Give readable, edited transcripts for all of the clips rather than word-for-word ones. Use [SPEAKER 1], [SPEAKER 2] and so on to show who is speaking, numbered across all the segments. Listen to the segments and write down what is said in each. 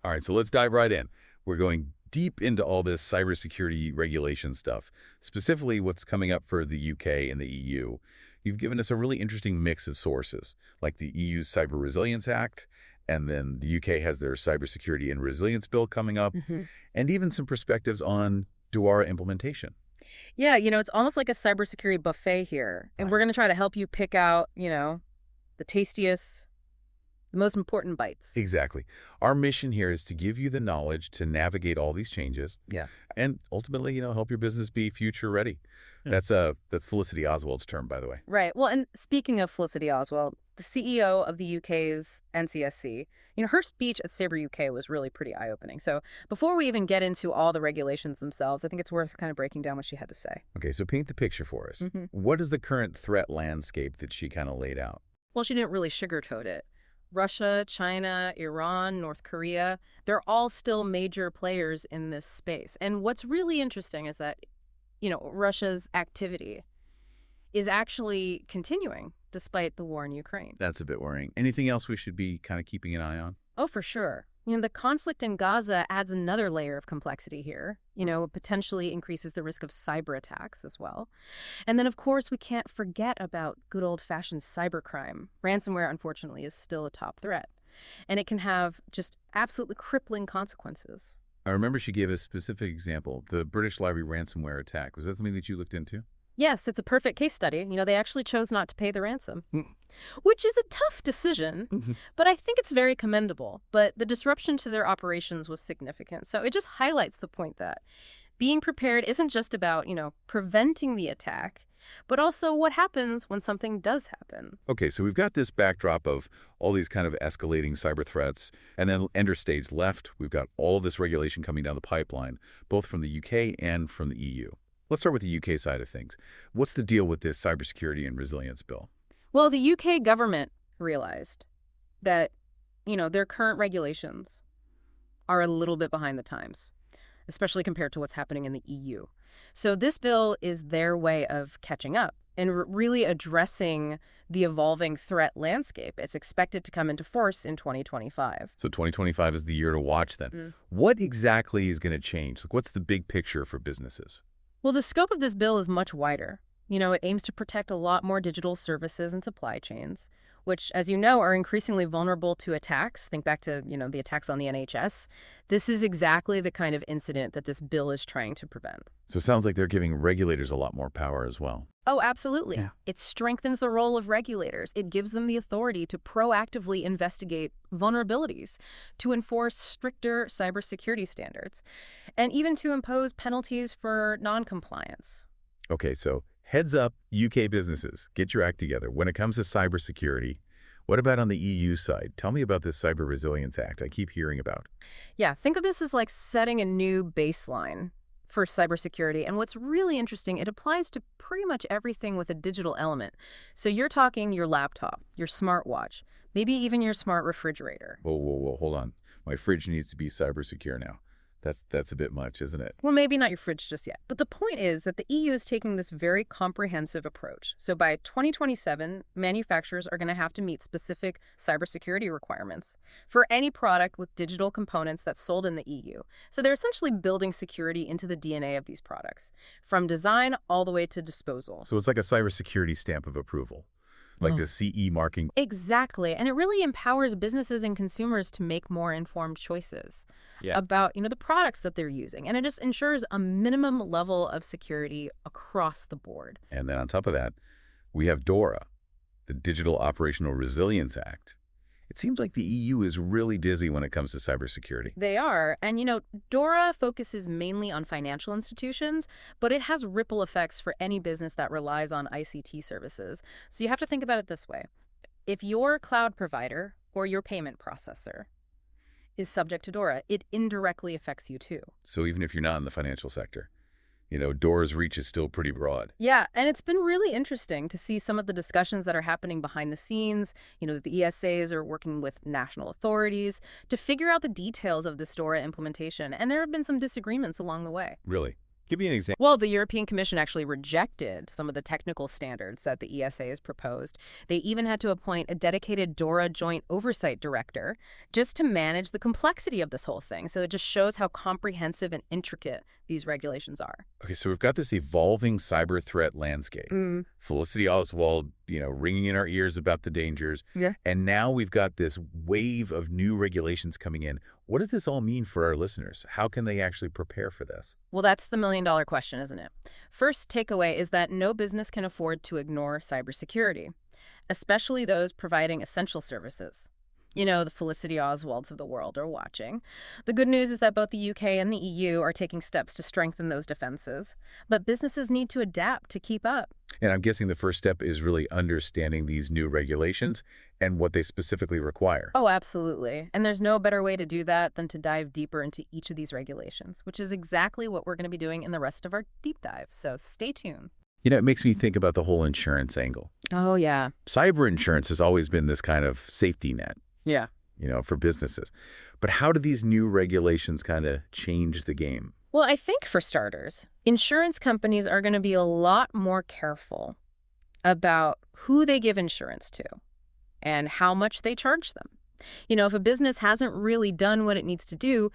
[SPEAKER 1] All right, so let's dive right in. We're going deep into all this cybersecurity regulation stuff, specifically what's coming up for the UK and the EU. You've given us a really interesting mix of sources, like the EU's Cyber Resilience Act, and then the UK has their Cybersecurity and Resilience Bill coming up, and even some perspectives on DORA implementation.
[SPEAKER 2] Yeah, it's almost like a cybersecurity buffet here. And
[SPEAKER 1] Right.
[SPEAKER 2] we're going to try to help you pick out, the tastiest, the most important bites.
[SPEAKER 1] Exactly. Our mission here is to give you the knowledge to navigate all these changes
[SPEAKER 2] Yeah.
[SPEAKER 1] and ultimately, help your business be future ready.
[SPEAKER 2] Yeah.
[SPEAKER 1] That's Felicity Oswald's term, by the way.
[SPEAKER 2] Right. Well, and speaking of Felicity Oswald, the CEO of the UK's NCSC, her speech at Sabre UK was really pretty eye-opening. So before we even get into all the regulations themselves, I think it's worth kind of breaking down what she had to say.
[SPEAKER 1] Okay, so paint the picture for us.
[SPEAKER 2] Mhm.
[SPEAKER 1] What is the current threat landscape that she kind of laid out?
[SPEAKER 2] Well, she didn't really sugarcoat it. Russia, China, Iran, North Korea, they're all still major players in this space. And what's really interesting is that, Russia's activity is actually continuing despite the war in Ukraine.
[SPEAKER 1] That's a bit worrying. Anything else we should be kind of keeping an eye on?
[SPEAKER 2] Oh, for sure. The conflict in Gaza adds another layer of complexity here. It potentially increases the risk of cyber attacks as well. And then, of course, we can't forget about good old-fashioned cybercrime. Ransomware, unfortunately, is still a top threat. And it can have just absolutely crippling consequences.
[SPEAKER 1] I remember she gave a specific example, the British Library ransomware attack. Was that something that you looked into?
[SPEAKER 2] Yes, it's a perfect case study. They actually chose not to pay the ransom,
[SPEAKER 1] Mm.
[SPEAKER 2] which is a tough decision, but I think it's very commendable. But the disruption to their operations was significant. So it just highlights the point that being prepared isn't just about, preventing the attack, but also what happens when something does happen.
[SPEAKER 1] Okay, so we've got this backdrop of all these kind of escalating cyber threats, and then enter stage left, we've got all this regulation coming down the pipeline, both from the UK and from the EU. Let's start with the UK side of things. What's the deal with this cybersecurity and resilience bill?
[SPEAKER 2] Well, the UK government realized that, their current regulations are a little bit behind the times, especially compared to what's happening in the EU. So this bill is their way of catching up and really addressing the evolving threat landscape. It's expected to come into force in 2025.
[SPEAKER 1] So 2025 is the year to watch then.
[SPEAKER 2] Mm.
[SPEAKER 1] What exactly is going to change? Like, what's the big picture for businesses?
[SPEAKER 2] Well, the scope of this bill is much wider. It aims to protect a lot more digital services and supply chains, which, as you know, are increasingly vulnerable to attacks. Think back to, the attacks on the NHS. This is exactly the kind of incident that this bill is trying to prevent.
[SPEAKER 1] So it sounds like they're giving regulators a lot more power as well.
[SPEAKER 2] Oh, absolutely.
[SPEAKER 1] Yeah.
[SPEAKER 2] It strengthens the role of regulators. It gives them the authority to proactively investigate vulnerabilities, to enforce stricter cybersecurity standards, and even to impose penalties for noncompliance.
[SPEAKER 1] Okay, so heads up, UK businesses, get your act together. When it comes to cybersecurity, what about on the EU side? Tell me about this Cyber Resilience Act I keep hearing about.
[SPEAKER 2] Yeah, think of this as like setting a new baseline for cybersecurity. And what's really interesting, it applies to pretty much everything with a digital element. So you're talking your laptop, your smartwatch, maybe even your smart refrigerator.
[SPEAKER 1] Whoa, hold on. My fridge needs to be cyber secure now. That's a bit much, isn't it?
[SPEAKER 2] Well, maybe not your fridge just yet. But the point is that the EU is taking this very comprehensive approach. So by 2027, manufacturers are going to have to meet specific cybersecurity requirements for any product with digital components that's sold in the EU. So they're essentially building security into the DNA of these products, from design all the way to disposal.
[SPEAKER 1] So it's like a cybersecurity stamp of approval, like the CE marking.
[SPEAKER 2] Exactly. And it really empowers businesses and consumers to make more informed choices about, the products that they're using. And it just ensures a minimum level of security across the board.
[SPEAKER 1] And then on top of that, we have DORA, the Digital Operational Resilience Act. It seems like the EU is really dizzy when it comes to cybersecurity.
[SPEAKER 2] They are. And, DORA focuses mainly on financial institutions, but it has ripple effects for any business that relies on ICT services. So you have to think about it this way. If your cloud provider or your payment processor is subject to DORA, it indirectly affects you too.
[SPEAKER 1] So even if you're not in the financial sector, DORA's reach is still pretty broad.
[SPEAKER 2] Yeah, and it's been really interesting to see some of the discussions that are happening behind the scenes. The ESAs are working with national authorities to figure out the details of this DORA implementation, and there have been some disagreements along the way.
[SPEAKER 1] Really? Give me an example.
[SPEAKER 2] Well, the European Commission actually rejected some of the technical standards that the ESA has proposed. They even had to appoint a dedicated DORA joint oversight director just to manage the complexity of this whole thing. So it just shows how comprehensive and intricate these regulations are.
[SPEAKER 1] Okay, so we've got this evolving cyber threat landscape. Felicity Oswald, ringing in our ears about the dangers.
[SPEAKER 2] Yeah.
[SPEAKER 1] And now we've got this wave of new regulations coming in. What does this all mean for our listeners? How can they actually prepare for this?
[SPEAKER 2] Well, that's the million-dollar question, isn't it? First takeaway is that no business can afford to ignore cybersecurity, especially those providing essential services. The Felicity Oswalds of the world are watching. The good news is that both the UK and the EU are taking steps to strengthen those defenses, but businesses need to adapt to keep up.
[SPEAKER 1] And I'm guessing the first step is really understanding these new regulations and what they specifically require.
[SPEAKER 2] Oh, absolutely. And there's no better way to do that than to dive deeper into each of these regulations, which is exactly what we're going to be doing in the rest of our deep dive. So stay tuned.
[SPEAKER 1] It makes me think about the whole insurance angle.
[SPEAKER 2] Oh, yeah.
[SPEAKER 1] Cyber insurance has always been this kind of safety net.
[SPEAKER 2] Yeah.
[SPEAKER 1] For businesses. But how do these new regulations kind of change the game?
[SPEAKER 2] Well, I think for starters, insurance companies are going to be a lot more careful about who they give insurance to and how much they charge them. If a business hasn't really done what it needs to do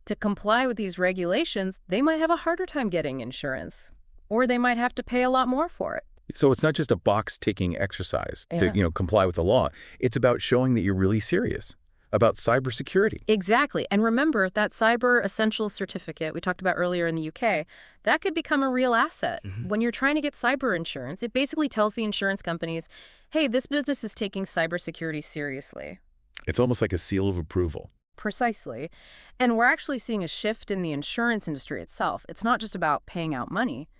[SPEAKER 2] to comply with these regulations, they might have a harder time getting insurance, or they might have to pay a lot more for it.
[SPEAKER 1] So it's not just a box-ticking exercise to, comply with the law. It's about showing that you're really serious about cybersecurity.
[SPEAKER 2] Exactly. And remember, that Cyber Essentials certificate we talked about earlier in the UK, that could become a real asset. When you're trying to get cyber insurance, it basically tells the insurance companies, hey, this business is taking cybersecurity seriously.
[SPEAKER 1] It's almost like a seal of approval.
[SPEAKER 2] Precisely. And we're actually seeing a shift in the insurance industry itself. It's not just about paying out money.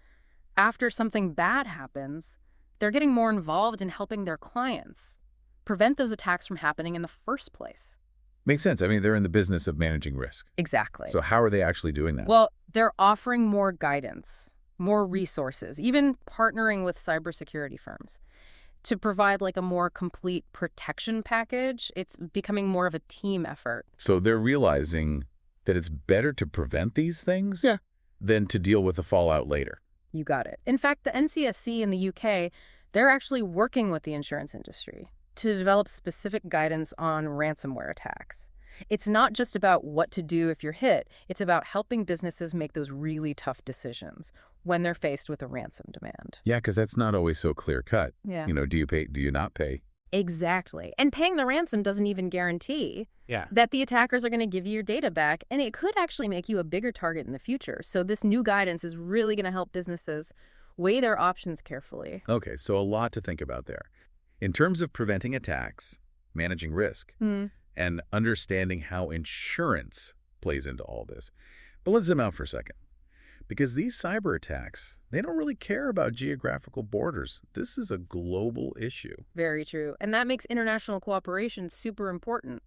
[SPEAKER 2] After something bad happens, they're getting more involved in helping their clients prevent those attacks from happening in the first place.
[SPEAKER 1] Makes sense. I mean, they're in the business of managing risk.
[SPEAKER 2] Exactly.
[SPEAKER 1] So how are they actually doing that?
[SPEAKER 2] Well, they're offering more guidance, more resources, even partnering with cybersecurity firms to provide like a more complete protection package. It's becoming more of a team effort.
[SPEAKER 1] So they're realizing that it's better to prevent these things than to deal with the fallout later.
[SPEAKER 2] You got it. In fact, the NCSC in the UK, they're actually working with the insurance industry to develop specific guidance on ransomware attacks. It's not just about what to do if you're hit. It's about helping businesses make those really tough decisions when they're faced with a ransom demand.
[SPEAKER 1] Yeah, because that's not always so clear-cut.
[SPEAKER 2] Yeah.
[SPEAKER 1] Do you pay, do you not pay?
[SPEAKER 2] Exactly. And paying the ransom doesn't even guarantee that the attackers are going to give you your data back, and it could actually make you a bigger target in the future. So this new guidance is really going to help businesses weigh their options carefully.
[SPEAKER 1] Okay, so a lot to think about there. In terms of preventing attacks, managing risk, and understanding how insurance plays into all this. But let's zoom out for a second. Because these cyber attacks, they don't really care about geographical borders. This is a global issue.
[SPEAKER 2] Very true. And that makes international cooperation super important.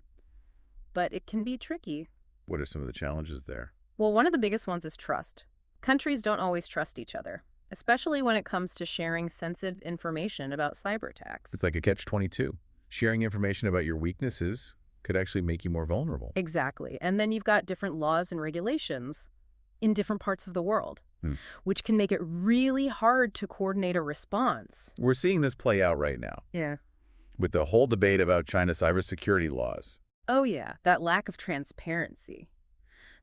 [SPEAKER 2] But it can be tricky.
[SPEAKER 1] What are some of the challenges there?
[SPEAKER 2] Well, one of the biggest ones is trust. Countries don't always trust each other, especially when it comes to sharing sensitive information about cyber attacks.
[SPEAKER 1] It's like a catch-22. Sharing information about your weaknesses could actually make you more vulnerable.
[SPEAKER 2] Exactly. And then you've got different laws and regulations in different parts of the world, which can make it really hard to coordinate a response.
[SPEAKER 1] We're seeing this play out right now.
[SPEAKER 2] Yeah.
[SPEAKER 1] With the whole debate about China's cybersecurity laws.
[SPEAKER 2] Oh, yeah. That lack of transparency.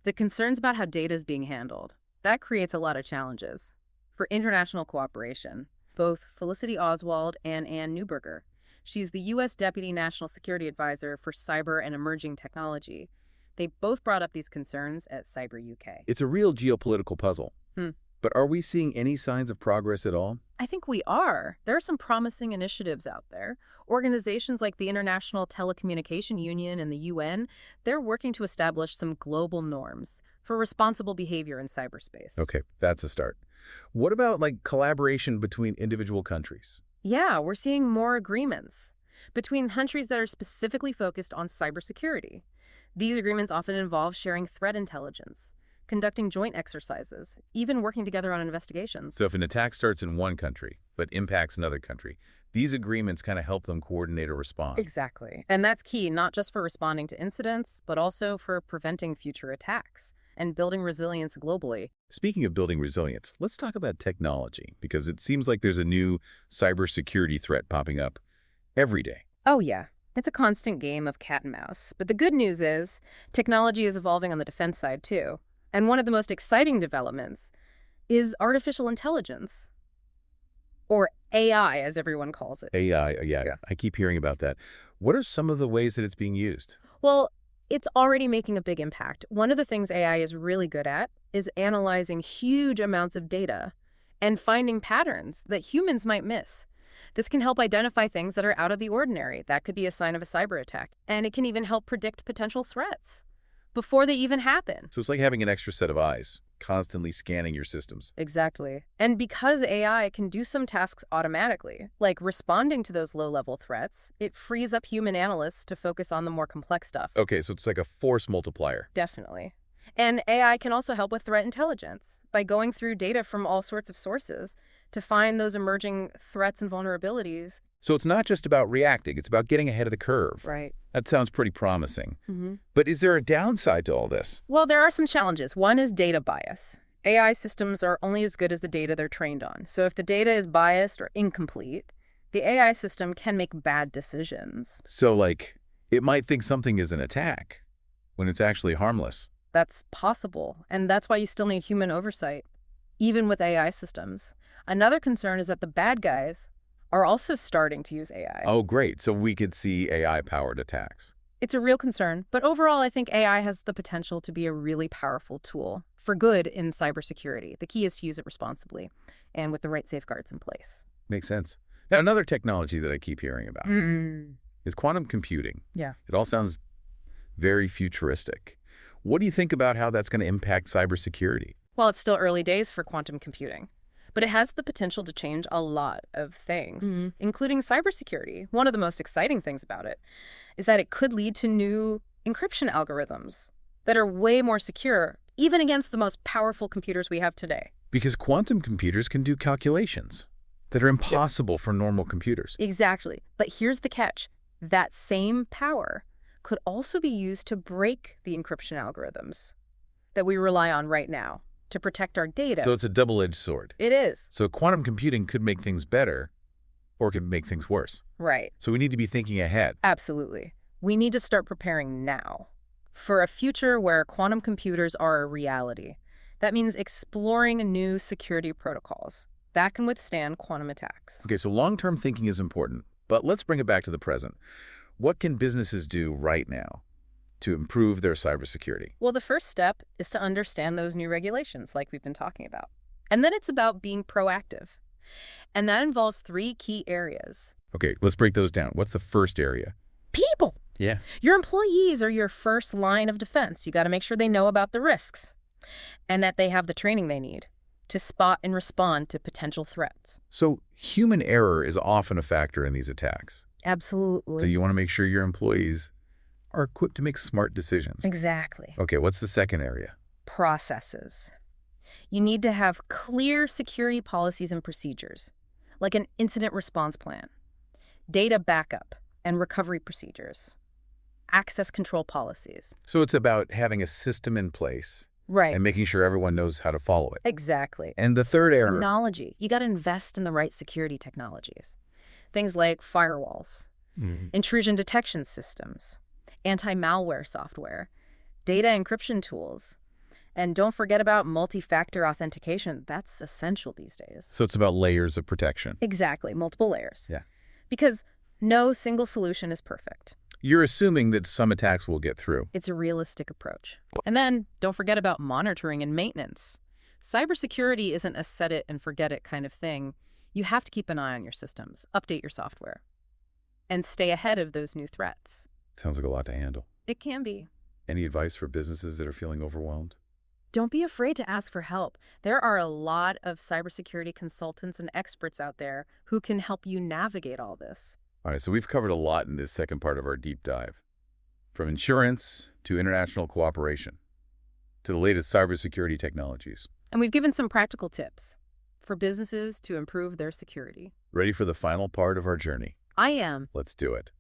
[SPEAKER 2] The concerns about how data is being handled. That creates a lot of challenges. For international cooperation, both Felicity Oswald and Ann Neuberger, she's the U.S. Deputy National Security Advisor for Cyber and Emerging Technology. They both brought up these concerns at Cyber UK.
[SPEAKER 1] It's a real geopolitical puzzle. But are we seeing any signs of progress at all?
[SPEAKER 2] I think we are. There are some promising initiatives out there. Organizations like the International Telecommunication Union and the UN, they're working to establish some global norms for responsible behavior in cyberspace.
[SPEAKER 1] Okay, that's a start. What about collaboration between individual countries?
[SPEAKER 2] Yeah, we're seeing more agreements between countries that are specifically focused on cybersecurity. These agreements often involve sharing threat intelligence, conducting joint exercises, even working together on investigations.
[SPEAKER 1] So if an attack starts in one country but impacts another country, these agreements kind of help them coordinate a response.
[SPEAKER 2] Exactly. And that's key, not just for responding to incidents, but also for preventing future attacks. and building resilience globally.
[SPEAKER 1] Speaking of building resilience, let's talk about technology, because it seems like there's a new cybersecurity threat popping up every day.
[SPEAKER 2] Oh, yeah. It's a constant game of cat and mouse. But the good news is technology is evolving on the defense side, too. And one of the most exciting developments is artificial intelligence, or AI, as everyone calls it.
[SPEAKER 1] AI, yeah, I keep hearing about that. What are some of the ways that it's being used?
[SPEAKER 2] Well, it's already making a big impact. One of the things AI is really good at is analyzing huge amounts of data and finding patterns that humans might miss. This can help identify things that are out of the ordinary. That could be a sign of a cyber attack. And it can even help predict potential threats before they even happen.
[SPEAKER 1] So it's like having an extra set of eyes, constantly scanning your systems.
[SPEAKER 2] Exactly. And because AI can do some tasks automatically, like responding to those low-level threats, it frees up human analysts to focus on the more complex stuff.
[SPEAKER 1] Okay, so it's like a force multiplier.
[SPEAKER 2] Definitely. And AI can also help with threat intelligence by going through data from all sorts of sources to find those emerging threats and vulnerabilities.
[SPEAKER 1] So it's not just about reacting, it's about getting ahead of the curve.
[SPEAKER 2] Right.
[SPEAKER 1] That sounds pretty promising. But is there a downside to all this?
[SPEAKER 2] Well, there are some challenges. One is data bias. AI systems are only as good as the data they're trained on. So if the data is biased or incomplete, the AI system can make bad decisions.
[SPEAKER 1] So, like, it might think something is an attack when it's actually harmless.
[SPEAKER 2] That's possible, and that's why you still need human oversight, even with AI systems. Another concern is that the bad guys are also starting to use AI.
[SPEAKER 1] Oh, great. So we could see AI-powered attacks.
[SPEAKER 2] It's a real concern, but overall, I think AI has the potential to be a really powerful tool for good in cybersecurity. The key is to use it responsibly and with the right safeguards in place.
[SPEAKER 1] Makes sense. Now, another technology that I keep hearing about is quantum computing.
[SPEAKER 2] Yeah.
[SPEAKER 1] It all sounds very futuristic. What do you think about how that's going to impact cybersecurity?
[SPEAKER 2] Well, it's still early days for quantum computing, but it has the potential to change a lot of things, including cybersecurity. One of the most exciting things about it is that it could lead to new encryption algorithms that are way more secure, even against the most powerful computers we have today.
[SPEAKER 1] Because quantum computers can do calculations that are impossible for normal computers.
[SPEAKER 2] Exactly. But here's the catch. That same power could also be used to break the encryption algorithms that we rely on right now to protect our data.
[SPEAKER 1] So it's a double-edged sword.
[SPEAKER 2] It is.
[SPEAKER 1] So quantum computing could make things better or could make things worse.
[SPEAKER 2] Right.
[SPEAKER 1] So we need to be thinking ahead.
[SPEAKER 2] Absolutely. We need to start preparing now for a future where quantum computers are a reality. That means exploring new security protocols that can withstand quantum attacks.
[SPEAKER 1] Okay, so long-term thinking is important, but let's bring it back to the present. What can businesses do right now to improve their cybersecurity?
[SPEAKER 2] Well, the first step is to understand those new regulations like we've been talking about. And then it's about being proactive. And that involves 3 key areas.
[SPEAKER 1] Okay, let's break those down. What's the first area?
[SPEAKER 2] People.
[SPEAKER 1] Yeah.
[SPEAKER 2] Your employees are your first line of defense. You got to make sure they know about the risks and that they have the training they need to spot and respond to potential threats.
[SPEAKER 1] So human error is often a factor in these attacks.
[SPEAKER 2] Absolutely.
[SPEAKER 1] So you want to make sure your employees are equipped to make smart decisions.
[SPEAKER 2] Exactly.
[SPEAKER 1] Okay, what's the second area?
[SPEAKER 2] Processes. You need to have clear security policies and procedures, like an incident response plan, data backup and recovery procedures, access control policies.
[SPEAKER 1] So it's about having a system in place
[SPEAKER 2] Right.
[SPEAKER 1] and making sure everyone knows how to follow it.
[SPEAKER 2] Exactly.
[SPEAKER 1] And the third area.
[SPEAKER 2] Technology. You got to invest in the right security technologies. Things like firewalls, intrusion detection systems, anti-malware software, data encryption tools. And don't forget about multi-factor authentication. That's essential these days.
[SPEAKER 1] So it's about layers of protection.
[SPEAKER 2] Exactly. Multiple layers.
[SPEAKER 1] Yeah.
[SPEAKER 2] Because no single solution is perfect.
[SPEAKER 1] You're assuming that some attacks will get through.
[SPEAKER 2] It's a realistic approach. And then don't forget about monitoring and maintenance. Cybersecurity isn't a set it and forget it kind of thing. You have to keep an eye on your systems, update your software, and stay ahead of those new threats.
[SPEAKER 1] Sounds like a lot to handle.
[SPEAKER 2] It can be.
[SPEAKER 1] Any advice for businesses that are feeling overwhelmed?
[SPEAKER 2] Don't be afraid to ask for help. There are a lot of cybersecurity consultants and experts out there who can help you navigate all this.
[SPEAKER 1] All right, so we've covered a lot in this second part of our deep dive. From insurance to international cooperation to the latest cybersecurity technologies.
[SPEAKER 2] And we've given some practical tips for businesses to improve their security.
[SPEAKER 1] Ready for the final part of our journey?
[SPEAKER 2] I am.
[SPEAKER 1] Let's do it.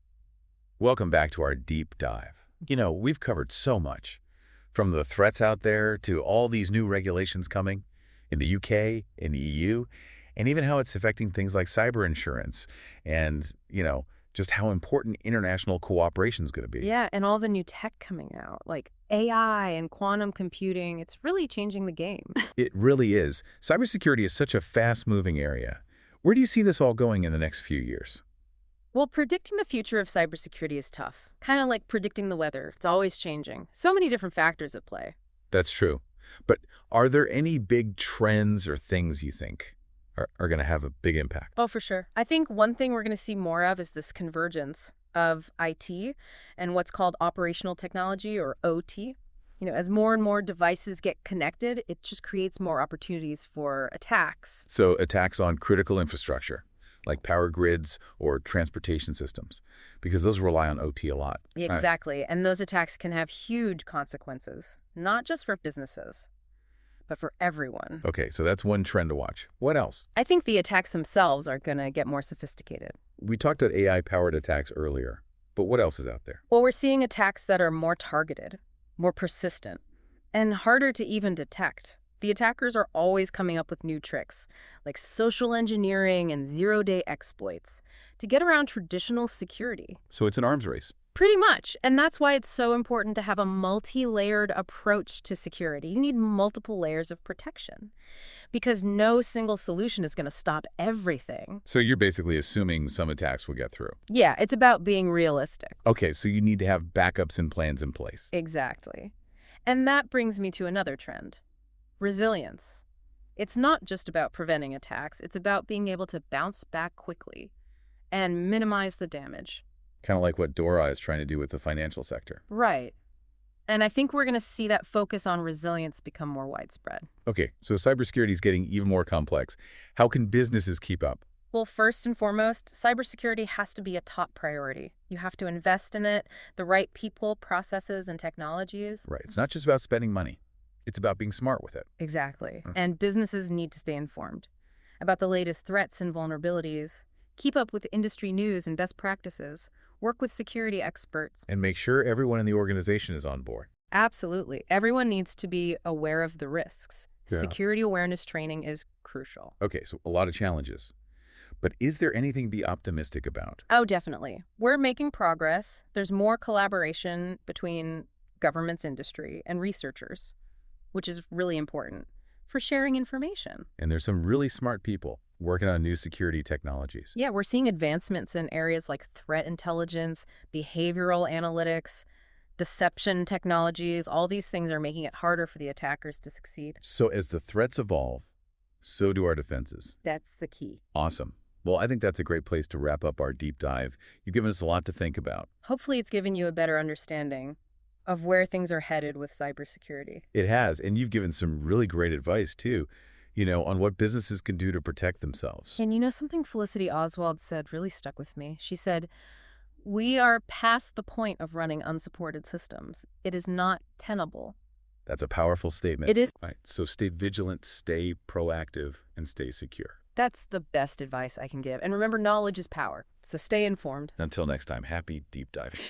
[SPEAKER 1] Welcome back to our deep dive. You know, we've covered so much. From the threats out there to all these new regulations coming in the UK, in the EU, and even how it's affecting things like cyber insurance and, just how important international cooperation is going to be.
[SPEAKER 2] Yeah, and all the new tech coming out, like AI and quantum computing, it's really changing the game.
[SPEAKER 1] It really is. Cybersecurity is such a fast-moving area. Where do you see this all going in the next few years?
[SPEAKER 2] Well, predicting the future of cybersecurity is tough. Kind of like predicting the weather. It's always changing. So many different factors at play.
[SPEAKER 1] That's true. But are there any big trends or things you think are going to have a big impact?
[SPEAKER 2] Oh, for sure. I think one thing we're going to see more of is this convergence of IT and what's called operational technology, or OT. As more and more devices get connected, it just creates more opportunities for attacks.
[SPEAKER 1] So attacks on critical infrastructure, like power grids or transportation systems, because those rely on OT a lot.
[SPEAKER 2] Exactly. And those attacks can have huge consequences, not just for businesses, but for everyone.
[SPEAKER 1] Okay, so that's one trend to watch. What else?
[SPEAKER 2] I think the attacks themselves are going to get more sophisticated.
[SPEAKER 1] We talked about AI-powered attacks earlier, but what else is out there?
[SPEAKER 2] Well, we're seeing attacks that are more targeted, more persistent, and harder to even detect. The attackers are always coming up with new tricks, like social engineering and zero-day exploits, to get around traditional security.
[SPEAKER 1] So it's an arms race.
[SPEAKER 2] Pretty much. And that's why it's so important to have a multi-layered approach to security. You need multiple layers of protection, because no single solution is going to stop everything.
[SPEAKER 1] So you're basically assuming some attacks will get through.
[SPEAKER 2] Yeah, it's about being realistic.
[SPEAKER 1] Okay, so you need to have backups and plans in place.
[SPEAKER 2] Exactly. And that brings me to another trend: resilience. It's not just about preventing attacks, it's about being able to bounce back quickly and minimize the damage.
[SPEAKER 1] Kind of like what DORA is trying to do with the financial sector.
[SPEAKER 2] Right. And I think we're going to see that focus on resilience become more widespread.
[SPEAKER 1] Okay, so cybersecurity is getting even more complex. How can businesses keep up?
[SPEAKER 2] Well, first and foremost, cybersecurity has to be a top priority. You have to invest in it, the right people, processes, and technologies.
[SPEAKER 1] Right, it's not just about spending money. It's about being smart with it.
[SPEAKER 2] Exactly. And businesses need to stay informed about the latest threats and vulnerabilities, keep up with industry news and best practices, work with security experts.
[SPEAKER 1] And make sure everyone in the organization is on board.
[SPEAKER 2] Absolutely. Everyone needs to be aware of the risks.
[SPEAKER 1] Yeah.
[SPEAKER 2] Security awareness training is crucial.
[SPEAKER 1] Okay, so a lot of challenges. But is there anything to be optimistic about?
[SPEAKER 2] Oh, definitely. We're making progress. There's more collaboration between governments, industry, and researchers, which is really important for sharing information.
[SPEAKER 1] And there's some really smart people working on new security technologies.
[SPEAKER 2] Yeah, we're seeing advancements in areas like threat intelligence, behavioral analytics, deception technologies. All these things are making it harder for the attackers to succeed.
[SPEAKER 1] So as the threats evolve, so do our defenses.
[SPEAKER 2] That's the key.
[SPEAKER 1] Awesome. Well, I think that's a great place to wrap up our deep dive. You've given us a lot to think about.
[SPEAKER 2] Hopefully it's given you a better understanding of where things are headed with cybersecurity.
[SPEAKER 1] It has, and you've given some really great advice, too, on what businesses can do to protect themselves.
[SPEAKER 2] And something Felicity Oswald said really stuck with me. She said, "We are past the point of running unsupported systems. It is not tenable."
[SPEAKER 1] That's a powerful statement.
[SPEAKER 2] It is.
[SPEAKER 1] Right. So stay vigilant, stay proactive, and stay secure.
[SPEAKER 2] That's the best advice I can give. And remember, knowledge is power. So stay informed.
[SPEAKER 1] Until next time, happy deep diving.